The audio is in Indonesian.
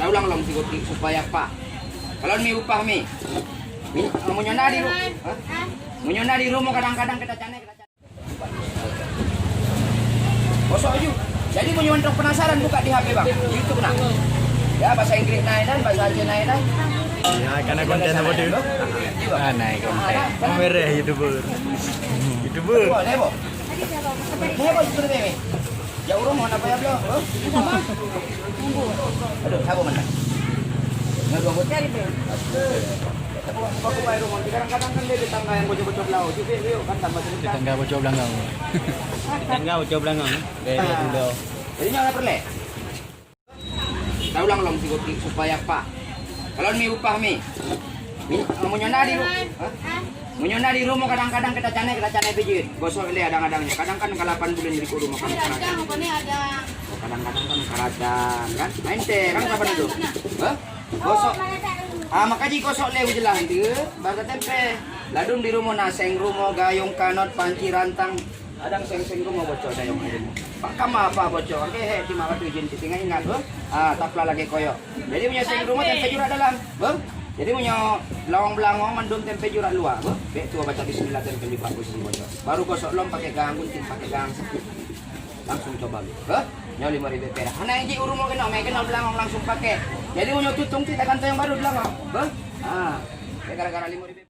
Tahu lang long siguro supaya pa. Kalau mi upah mi. Mau nyona di rumah. Mau nyona di rumah kadang-kadang kita cane. Bosok aja. Jadi punya untuk penasaran buka di HP bang. YouTube nak. Ya bahasa Inggris naik dan bahasa Aceh naik dan. Ya karena konten apa dulu? Naik konten. Merah YouTuber. YouTuber. Lebo. Lebo seperti ini. Jauh rumah apa ya bro? Aduh, apa mana? Nggak gua cari bro. Aku bayar rumah. Kadang-kadang kan dia di tangga yang bocor-bocor laut. Jadi yuk kan tambah cerita. Tangga bocor belakang. Tangga bocor belakang. Dari dulu. Jadi nggak perlu. Tahu lang long supaya apa? Kalau mi upah mi. Mau nyona di rumah. Mau nyona di rumah kadang-kadang kita cane pijit. Gosok le adang-adangnya. Kadang kan ke 8 bulan jadi kudu makan. Kadang-kadang kan karadang kan. Main teh kan kapan itu? Hah? Gosok. Makanya gosok le ujelah itu. Baru tempe. Ladung di rumah naseng rumah gayung kanot panci rantang. Adang seng rumah bocor dayong aja. Pak kama apa bocor? Oke, di mana tuh izin tinggal ingat, bang. Tapla lagi koyok. Jadi punya seng rumah tempe jurak dalam, bang. Jadi punya lawang belangong mendung tempe jurak luar, bang. Tua baca bismillah tempe di posisi bocor. Baru gosok lom pakai gang gunting, pakai gang. Langsung coba, bang. Nyawa 5.000 perak. Anak yang di urung mau kenal belangong langsung pakai. Jadi punya tutung kita kan yang baru belangong, bang. Gara-gara 5.000.